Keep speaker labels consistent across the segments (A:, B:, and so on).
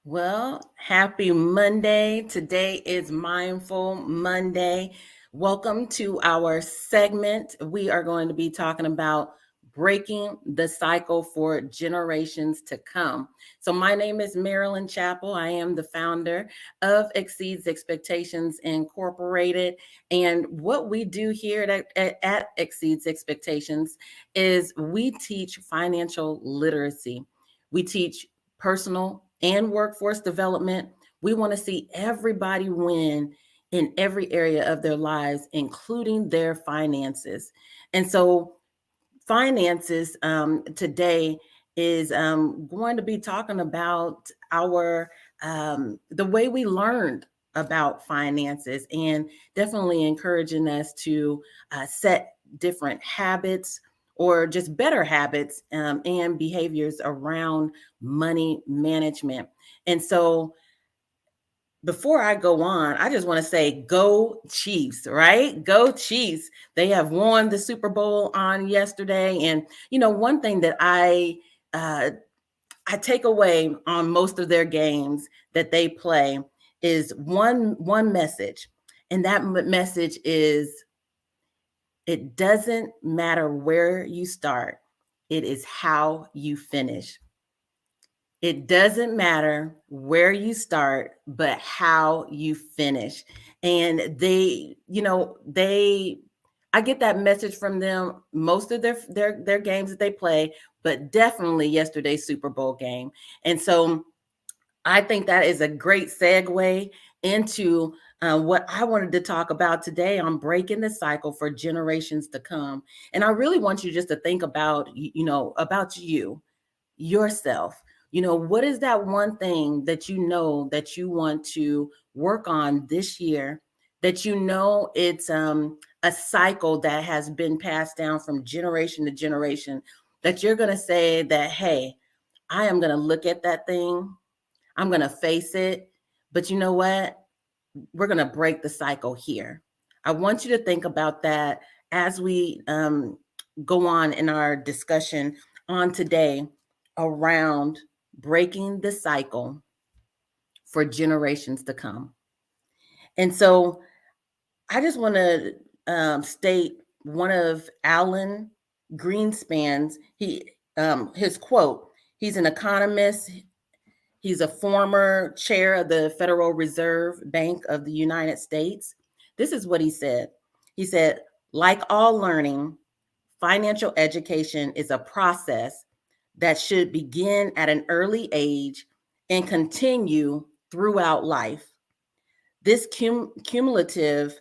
A: Well, happy Monday. Today is Mindful Monday. Welcome to our segment. We are going to be talking about breaking the cycle for generations to come. So, my name is Marilyn Chappell. I am the founder of Exceeds Expectations Incorporated. And what we do here at Exceeds Expectations is we teach financial literacy. We teach personal and workforce development. We want to see everybody win in every area of their lives, including their finances. And so, finances today is going to be talking about our the way we learned about finances and definitely encouraging us to set different habits or just better habits and behaviors around money management. And so before I go on, I just want to say go Chiefs, right? Go Chiefs. They have won the Super Bowl on yesterday. And one thing that uh I take away on most of their games that they play is one message. And that message is it doesn't matter where you start. It is how you finish. It doesn't matter where you start, but how you finish. And I get that message from them most of their games that they play, but definitely yesterday's Super Bowl game. And so I think that is a great segue into what I wanted to talk about today on breaking the cycle for generations to come. And I really want you just to think about, about yourself. What is that one thing that that you want to work on this year, that it's a cycle that has been passed down from generation to generation, that you're going to say that, hey, I am going to look at that thing, I'm going to face it, but you know what, we're going to break the cycle here. I want you to think about that as we go on in our discussion on today around breaking the cycle for generations to come. And so I just want to state one of Alan Greenspan's his quote. He's an economist. He's a former chair of the Federal Reserve Bank of the United States. This is what he said. He said, like all learning, financial education is a process that should begin at an early age and continue throughout life. This cumulative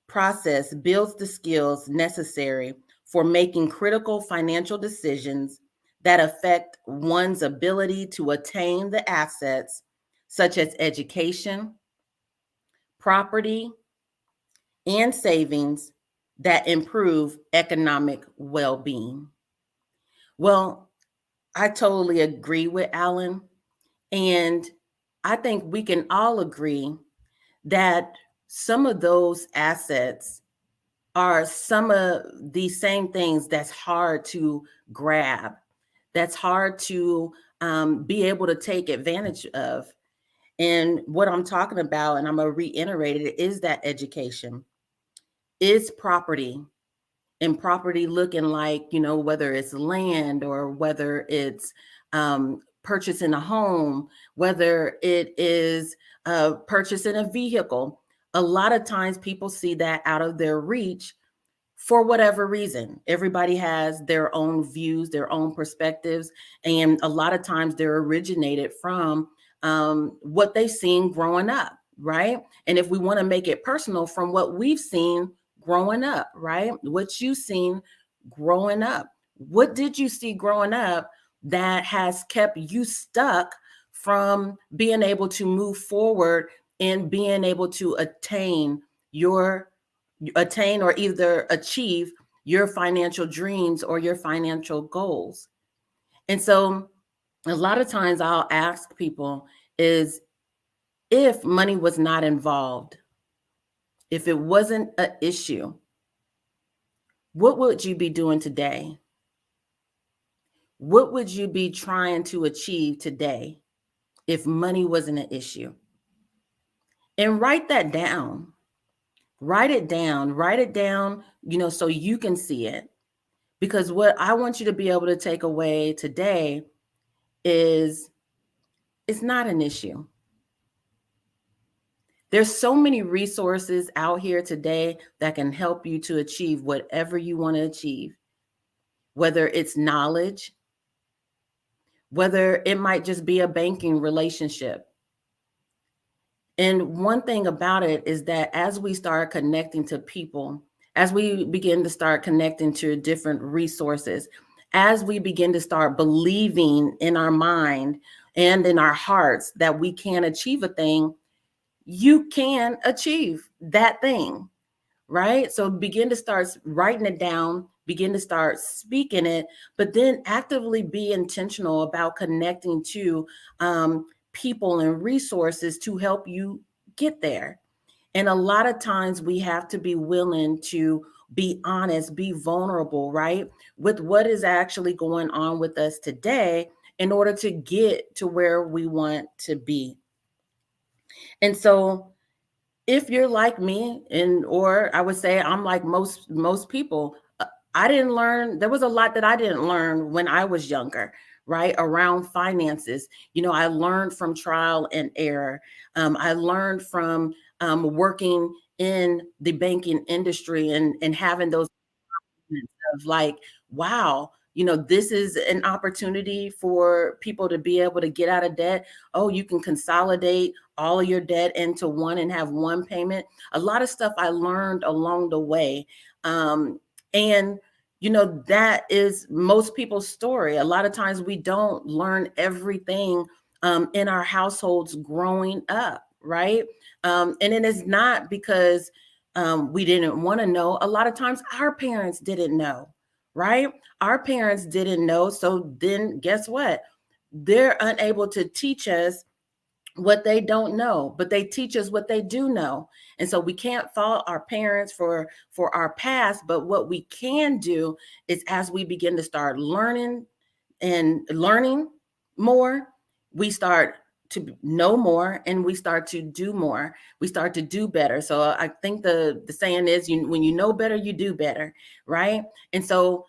A: process builds the skills necessary for making critical financial decisions that affect one's ability to attain the assets such as education, property, and savings that improve economic well being. Well, I totally agree with Alan. And I think we can all agree that some of those assets are some of the same things that's hard to grab, that's hard to be able to take advantage of. And what I'm talking about, and I'm going to reiterate it, is that education, is property, and property looking like, whether it's land or whether it's purchasing a home, whether it is purchasing a vehicle. A lot of times people see that out of their reach for whatever reason. Everybody has their own views, their own perspectives, and a lot of times they're originated from what they've seen growing up, right? And if we want to make it personal, from what we've seen growing up, right? What you've seen growing up. What did you see growing up that has kept you stuck from being able to move forward and being able to attain or either achieve your financial dreams or your financial goals? And so a lot of times I'll ask people is, if money was not involved, if it wasn't an issue, what would you be doing today? What would you be trying to achieve today if money wasn't an issue? And write that down. Write it down. Write it down, so you can see it. Because what I want you to be able to take away today is it's not an issue. There's so many resources out here today that can help you to achieve whatever you want to achieve, whether it's knowledge, whether it might just be a banking relationship. And one thing about it is that as we start connecting to people, as we begin to start connecting to different resources, as we begin to start believing in our mind and in our hearts that we can achieve a thing, you can achieve that thing, right? So begin to start writing it down, begin to start speaking it, but then actively be intentional about connecting to people and resources to help you get there. And a lot of times we have to be willing to be honest, be vulnerable, right? With what is actually going on with us today in order to get to where we want to be. And so if you're like me, or I would say I'm like most people, I didn't learn, there was a lot that I didn't learn when I was younger, right? Around finances. I learned from trial and error. I learned from working in the banking industry and having those of like, wow, this is an opportunity for people to be able to get out of debt. Oh, you can consolidate all of your debt into one and have one payment. A lot of stuff I learned along the way. And that is most people's story. A lot of times we don't learn everything in our households growing up, right? And it is not because we didn't want to know. A lot of times our parents didn't know, right? Our parents didn't know. So then guess what? They're unable to teach us what they don't know, but they teach us what they do know. And so we can't fault our parents for our past, but what we can do is as we begin to start learning and learning more, we start to know more and we start to do more. We start to do better. So I think the saying is, when you know better, you do better, right? And so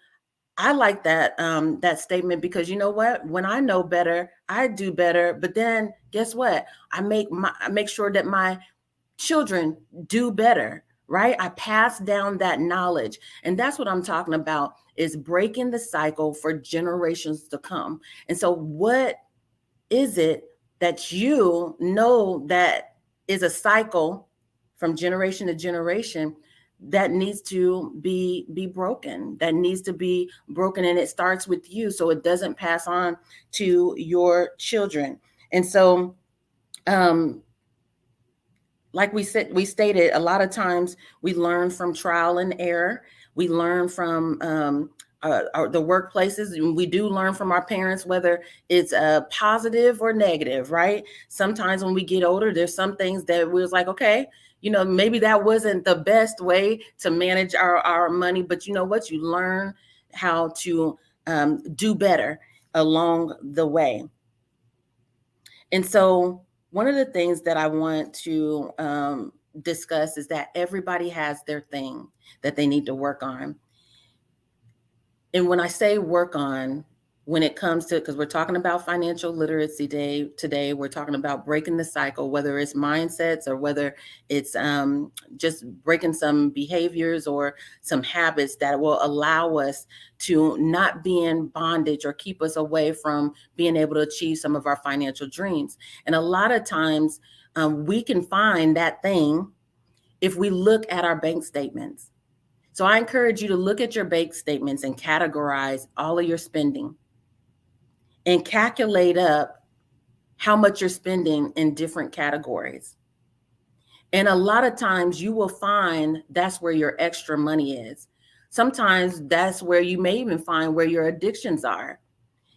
A: I like that statement because you know what? When I know better, I do better. But then guess what? I make sure that my children do better, right? I pass down that knowledge. And that's what I'm talking about is breaking the cycle for generations to come. And so what is it that you know that is a cycle from generation to generation that needs to be broken, that needs to be broken, and it starts with you so it doesn't pass on to your children. And so like we stated, a lot of times we learn from trial and error. We learn from the workplaces, and we do learn from our parents, whether it's positive or negative, right? Sometimes when we get older, there's some things that we was like, okay, maybe that wasn't the best way to manage our money, but you know what? You learn how to do better along the way. And so one of the things that I want to discuss is that everybody has their thing that they need to work on. And when I say work on, when it comes to, because we're talking about financial literacy day today, we're talking about breaking the cycle, whether it's mindsets or whether it's just breaking some behaviors or some habits that will allow us to not be in bondage or keep us away from being able to achieve some of our financial dreams. And a lot of times we can find that thing if we look at our bank statements. So I encourage you to look at your bank statements and categorize all of your spending and calculate up how much you're spending in different categories. And a lot of times you will find that's where your extra money is. Sometimes that's where you may even find where your addictions are.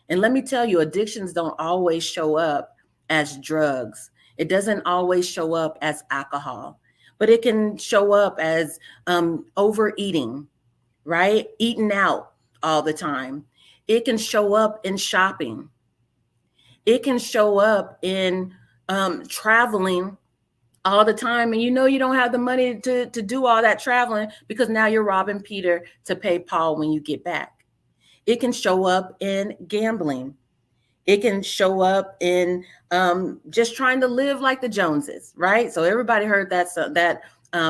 A: And let me tell you, addictions don't always show up as drugs. It doesn't always show up as alcohol, but it can show up as overeating, right? Eating out all the time. It can show up in shopping. It can show up in traveling all the time, and you know you don't have the money to do all that traveling because now you're robbing Peter to pay Paul when you get back. It can show up in gambling. It can show up in just trying to live like the Joneses, right? So everybody heard that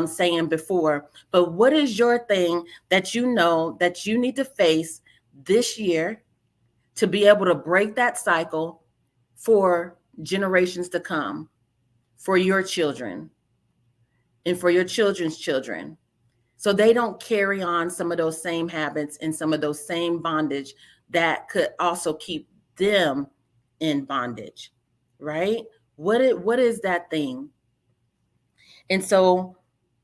A: saying before. But what is your thing that you know that you need to face this year to be able to break that cycle for generations to come, for your children and for your children's children, so they don't carry on some of those same habits and some of those same bondage that could also keep them in bondage, right? What is that thing? And so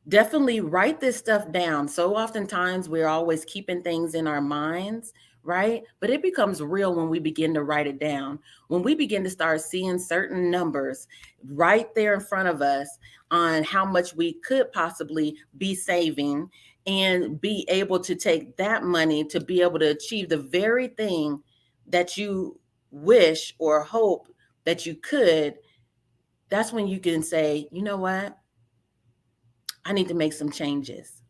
A: definitely write this stuff down. So oftentimes we're always keeping things in our minds, right? But it becomes real when we begin to write it down. When we begin to start seeing certain numbers right there in front of us on how much we could possibly be saving and be able to take that money to be able to achieve the very thing that you wish or hope that you could, that's when you can say, you know what? I need to make some changes.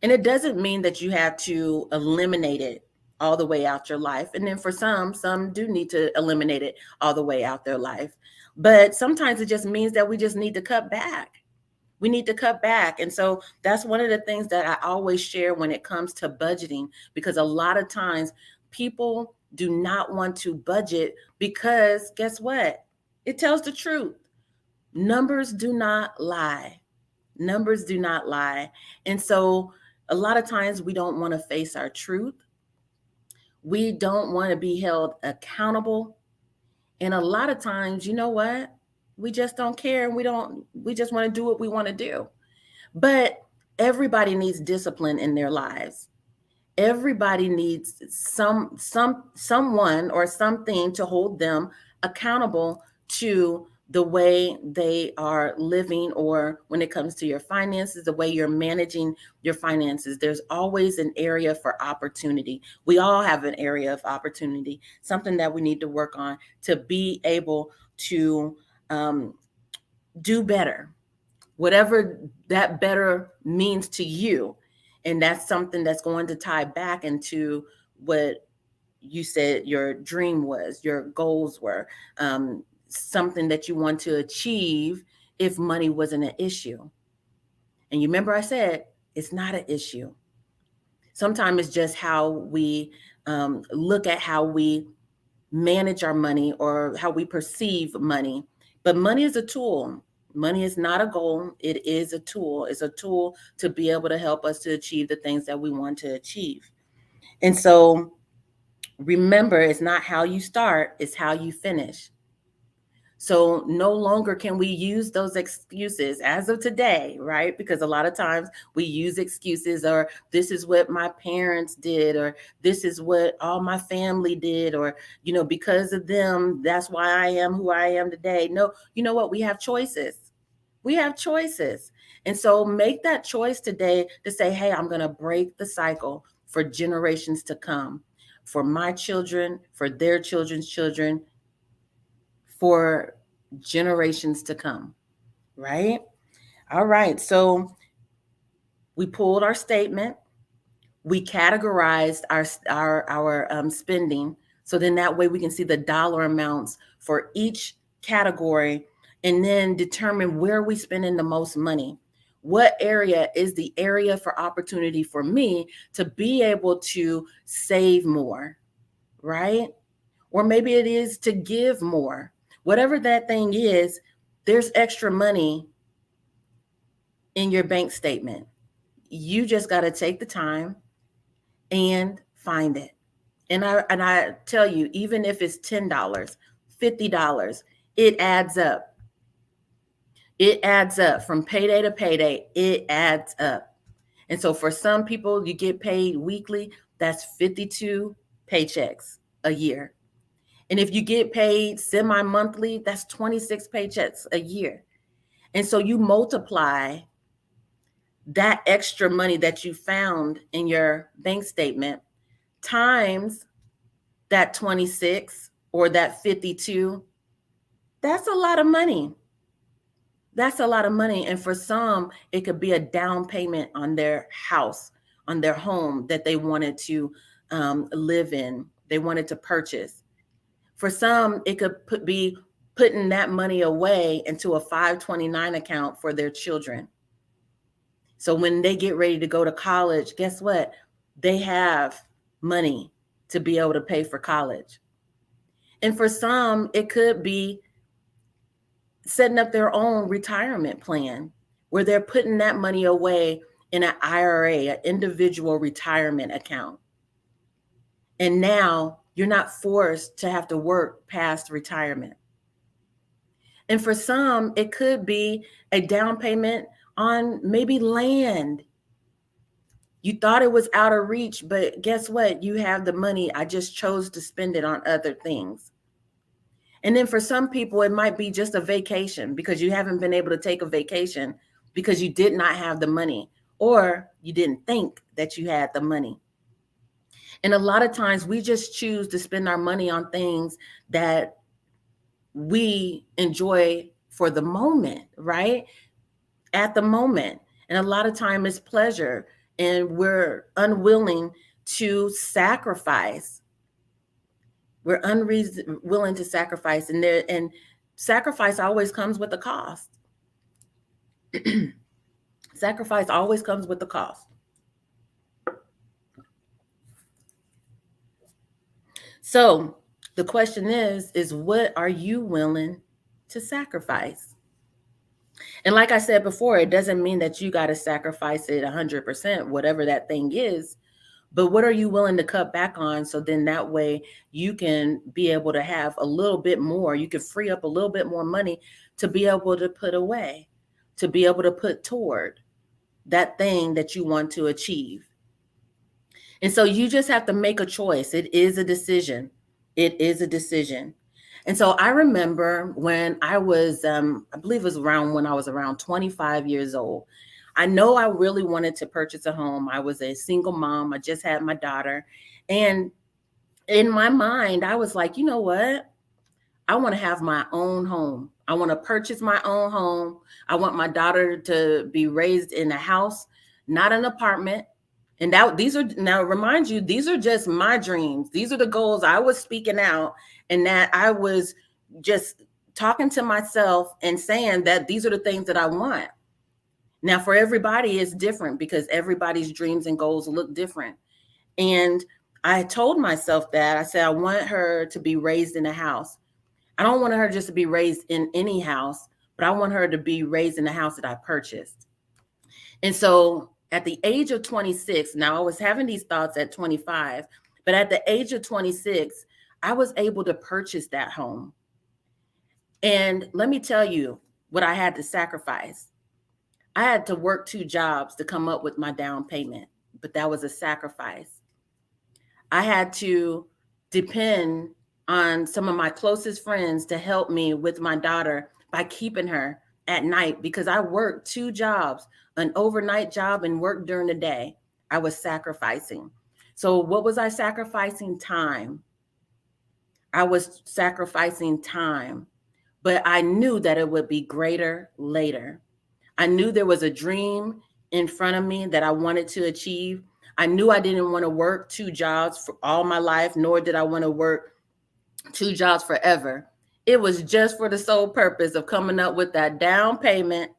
A: And it doesn't mean that you have to eliminate it all the way out your life. And then for some do need to eliminate it all the way out their life. But sometimes it just means that we just need to cut back. We need to cut back. And so that's one of the things that I always share when it comes to budgeting, because a lot of times people do not want to budget because guess what? It tells the truth. Numbers do not lie. Numbers do not lie. And so a lot of times we don't want to face our truth. We don't want to be held accountable. And a lot of times, you know what? We just don't care, and we just want to do what we want to do. But everybody needs discipline in their lives. Everybody needs someone or something to hold them accountable to the way they are living, or when it comes to your finances, the way you're managing your finances. There's always an area for opportunity. We all have an area of opportunity, something that we need to work on to be able to do better, whatever that better means to you. And that's something that's going to tie back into what you said your dream was, your goals were, something that you want to achieve if money wasn't an issue. And you remember I said, it's not an issue. Sometimes it's just how we look at how we manage our money or how we perceive money. But money is a tool. Money is not a goal. It is a tool. It's a tool to be able to help us to achieve the things that we want to achieve. And so remember, it's not how you start, it's how you finish. So no longer can we use those excuses as of today, right? Because a lot of times we use excuses, or this is what my parents did, or this is what all my family did, or, you know, because of them, that's why I am who I am today. No, you know what? We have choices. We have choices. And so make that choice today to say, hey, I'm going to break the cycle for generations to come, for my children, for their children's children, for generations to come, right? All right. So we pulled our statement. We categorized our spending. So then that way we can see the dollar amounts for each category, and then determine where we spending the most money. What area is the area for opportunity for me to be able to save more, right? Or maybe it is to give more. Whatever that thing is, there's extra money in your bank statement. You just got to take the time and find it. And I tell you, even if it's $10, $50, it adds up. It adds up from payday to payday. It adds up. And so for some people, you get paid weekly. That's 52 paychecks a year. And if you get paid semi-monthly, that's 26 paychecks a year. And so you multiply that extra money that you found in your bank statement times that 26 or that 52, that's a lot of money. That's a lot of money. And for some, it could be a down payment on their house, on their home that they wanted to live in, they wanted to purchase. For some, it could be putting that money away into a 529 account for their children. So when they get ready to go to college, guess what? They have money to be able to pay for college. And for some, it could be setting up their own retirement plan where they're putting that money away in an IRA, an individual retirement account. And now you're not forced to have to work past retirement. And for some, it could be a down payment on maybe land. You thought it was out of reach, but guess what? You have the money. I just chose to spend it on other things. And then for some people, it might be just a vacation because you haven't been able to take a vacation because you did not have the money or you didn't think that you had the money. And a lot of times we just choose to spend our money on things that we enjoy for the moment, right? At the moment. And a lot of time it's pleasure, and we're unwilling to sacrifice. We're unwilling to sacrifice, and sacrifice always comes with a cost. Sacrifice always comes with a cost. So the question is what are you willing to sacrifice? And like I said before, it doesn't mean that you got to sacrifice it 100%, whatever that thing is. But what are you willing to cut back on? So then that way you can be able to have a little bit more. You can free up a little bit more money to be able to put away, to be able to put toward that thing that you want to achieve. And so you just have to make a choice. It is a decision. It is a decision. And so I remember when I was, I believe it was around when I was around 25 years old. I know I really wanted to purchase a home. I was a single mom. I just had my daughter. And in my mind, I was like, you know what? I want to have my own home. I want to purchase my own home. I want my daughter to be raised in a house, not an apartment. And these are, now remind you, these are just my dreams. These are the goals I was speaking out, and that I was just talking to myself and saying that these are the things that I want. Now, for everybody, it's different because everybody's dreams and goals look different. And I told myself that I said, I want her to be raised in a house. I don't want her just to be raised in any house, but I want her to be raised in a house that I purchased. And so at the age of 26, now I was having these thoughts at 25, but at the age of 26, I was able to purchase that home. And let me tell you what I had to sacrifice. I had to work 2 jobs to come up with my down payment, but that was a sacrifice. I had to depend on some of my closest friends to help me with my daughter by keeping her at night because I worked 2 jobs, an overnight job and work during the day. I was sacrificing. So what was I sacrificing? Time. I was sacrificing time, but I knew that it would be greater later. I knew there was a dream in front of me that I wanted to achieve. I knew I didn't want to work 2 jobs for all my life, nor did I want to work 2 jobs forever. It was just for the sole purpose of coming up with that down payment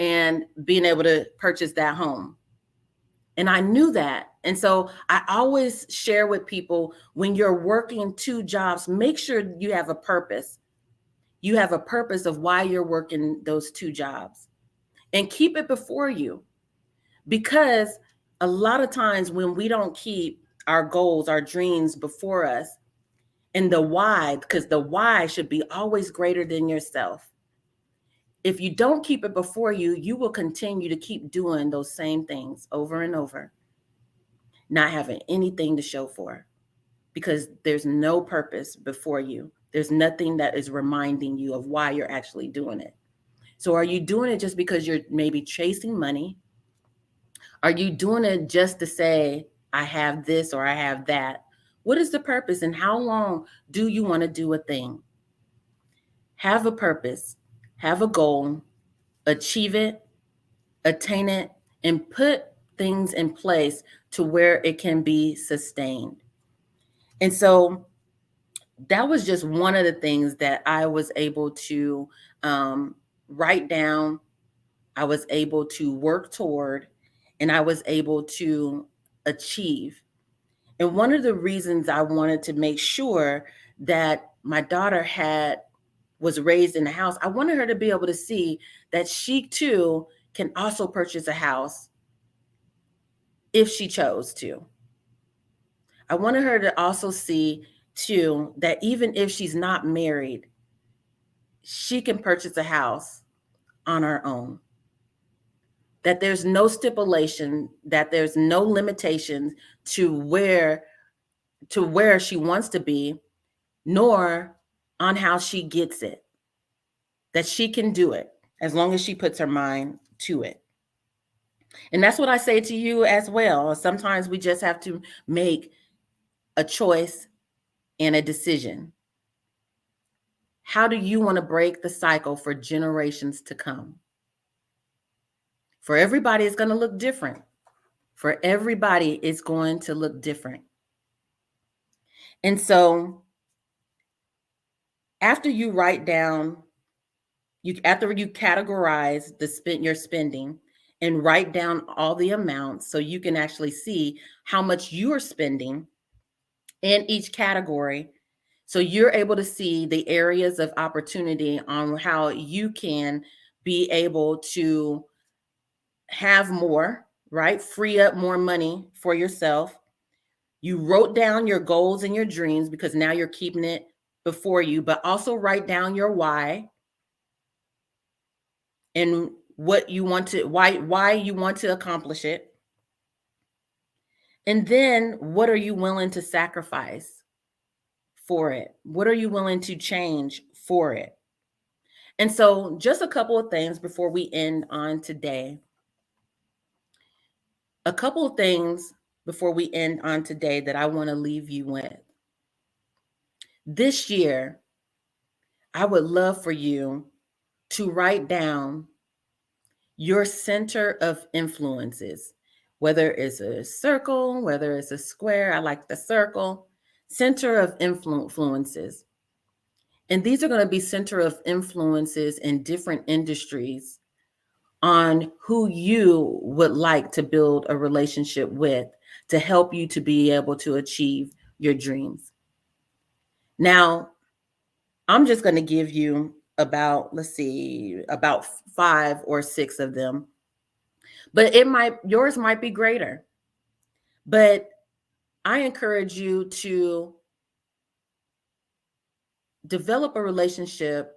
A: and being able to purchase that home. And I knew that. And so I always share with people, when you're working 2 jobs, make sure you have a purpose. You have a purpose of why you're working those 2 jobs, and keep it before you. Because a lot of times when we don't keep our goals, our dreams before us, and the why, because the why should be always greater than yourself. If you don't keep it before you, you will continue to keep doing those same things over and over, not having anything to show for, because there's no purpose before you. There's nothing that is reminding you of why you're actually doing it. So are you doing it just because you're maybe chasing money? Are you doing it just to say, I have this or I have that? What is the purpose and how long do you want to do a thing? Have a purpose, have a goal, achieve it, attain it, and put things in place to where it can be sustained. And so that was just one of the things that I was able to um, write down, I was able to work toward, and I was able to achieve. And one of the reasons I wanted to make sure that my daughter was raised in a house, I wanted her to be able to see that she too can also purchase a house if she chose to. I wanted her to also see too that even if she's not married, she can purchase a house on her own. That there's no stipulation, that there's no limitation to where she wants to be, nor on how she gets it. That she can do it as long as she puts her mind to it. And that's what I say to you as well. Sometimes we just have to make a choice and a decision. How do you want to break the cycle for generations to come? For everybody, it's going to look different. For everybody, it's going to look different. And so after you write down, after you categorize your spending and write down all the amounts so you can actually see how much you're spending in each category. So you're able to see the areas of opportunity on how you can be able to have more, right? Free up more money for yourself. You wrote down your goals and your dreams because now you're keeping it before you, but also write down your why and what you want to, why you want to accomplish it. And then what are you willing to sacrifice for it? What are you willing to change for it? And so just a couple of things before we end on today. A couple of things before we end on today that I want to leave you with. This year, I would love for you to write down your center of influences, whether it's a circle, whether it's a square. I like the circle, center of influences. And these are going to be center of influences in different industries on who you would like to build a relationship with to help you to be able to achieve your dreams. Now, I'm just going to give you about, let's see, about 5 or 6 of them. But yours might be greater. But I encourage you to develop a relationship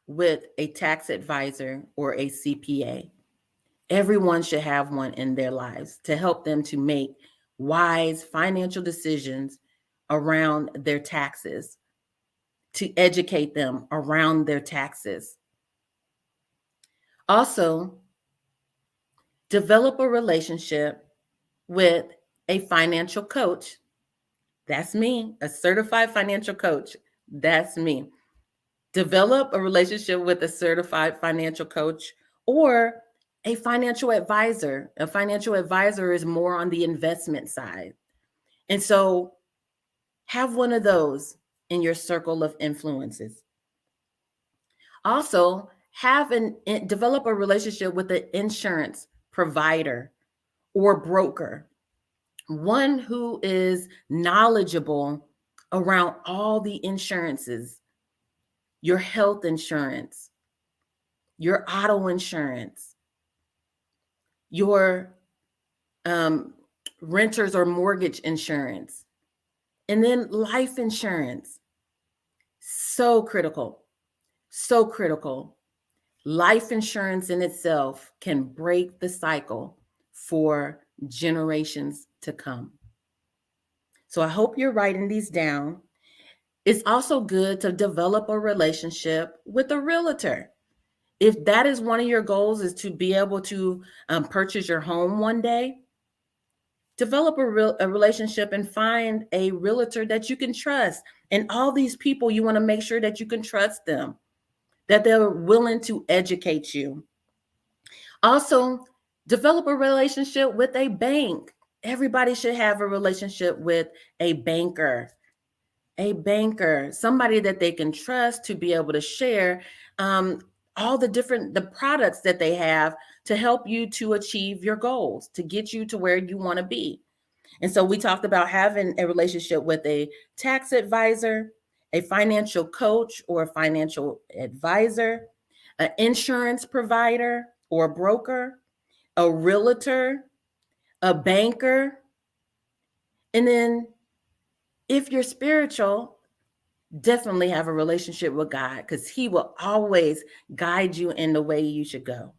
A: with a tax advisor or a CPA. Everyone should have one in their lives to help them to make wise financial decisions around their taxes, to educate them around their taxes. Also, develop a relationship with a financial coach. That's me, a certified financial coach. That's me. Develop a relationship with a certified financial coach or a financial advisor. A financial advisor is more on the investment side. And so have one of those in your circle of influences. Also, develop a relationship with an insurance provider or broker, one who is knowledgeable around all the insurances, your health insurance, your auto insurance, your renters or mortgage insurance, and then life insurance. So critical, so critical. Life insurance in itself can break the cycle for generations to come. So I hope you're writing these down. It's also good to develop a relationship with a realtor. If that is one of your goals, is to be able to purchase your home one day, Develop a relationship and find a realtor that you can trust. And all these people, you want to make sure that you can trust them, that they're willing to educate you. Also, develop a relationship with a bank. Everybody should have a relationship with a banker. A banker, somebody that they can trust to be able to share all the products that they have to help you to achieve your goals, to get you to where you want to be. And so we talked about having a relationship with a tax advisor, a financial coach or a financial advisor, an insurance provider or broker, a realtor, a banker. And then if you're spiritual, definitely have a relationship with God, because he will always guide you in the way you should go.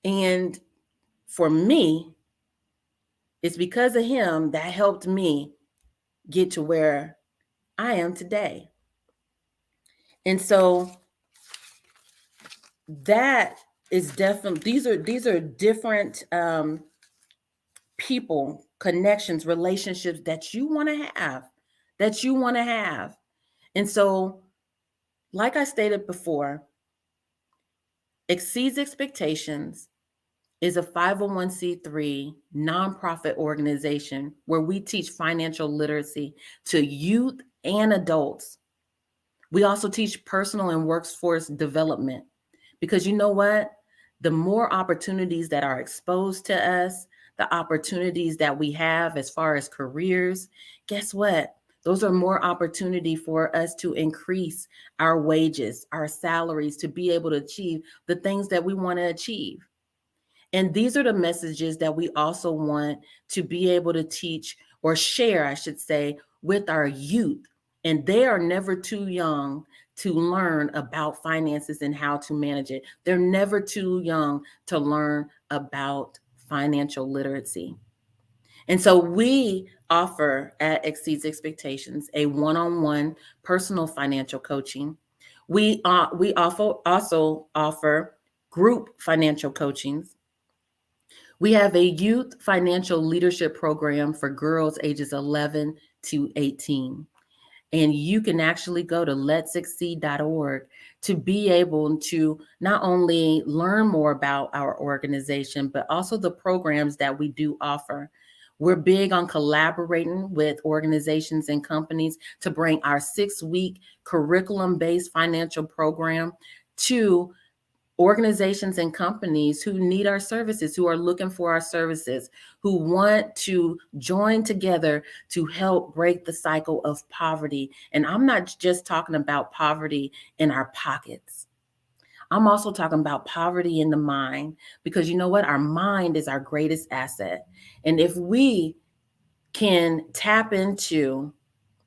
A: And for me, it's because of him that helped me get to where I am today. And so that is definitely, these are different people, connections, relationships that you want to have. And so, like I stated before, Exceeds Expectations is a 501c3 nonprofit organization where we teach financial literacy to youth and adults. We also teach personal and workforce development, because you know what? The more opportunities that are exposed to us, the opportunities that we have as far as careers, guess what? Those are more opportunity for us to increase our wages, our salaries, to be able to achieve the things that we want to achieve. And these are the messages that we also want to be able to teach, or share, I should say, with our youth. And they are never too young to learn about finances and how to manage it. They're never too young to learn about financial literacy. And so we offer at Exceeds Expectations a one-on-one personal financial coaching. We also offer group financial coachings. We have a youth financial leadership program for girls ages 11 to 18. And you can actually go to letsucceed.org to be able to not only learn more about our organization, but also the programs that we do offer. We're big on collaborating with organizations and companies to bring our 6-week curriculum-based financial program to organizations and companies who need our services, who are looking for our services, who want to join together to help break the cycle of poverty. And I'm not just talking about poverty in our pockets. I'm also talking about poverty in the mind, because you know what? Our mind is our greatest asset. And if we can tap into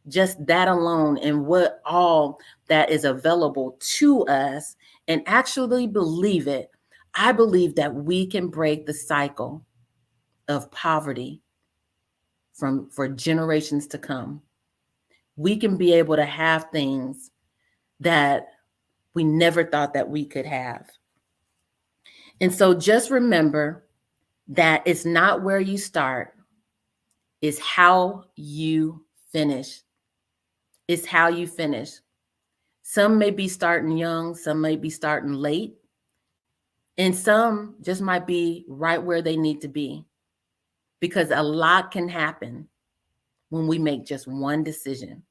A: just that alone and what all that is available to us and actually believe it, I believe that we can break the cycle of poverty for generations to come. We can be able to have things that we never thought that we could have. And so just remember that it's not where you start, it's how you finish. It's how you finish. Some may be starting young, some may be starting late, and some just might be right where they need to be, because a lot can happen when we make just one decision.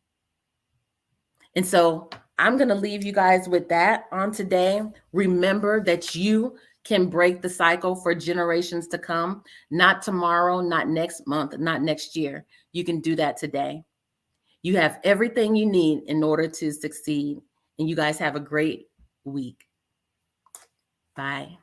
A: And so I'm going to leave you guys with that on today. Remember that you can break the cycle for generations to come, not tomorrow, not next month, not next year. You can do that today. You have everything you need in order to succeed. And you guys have a great week. Bye.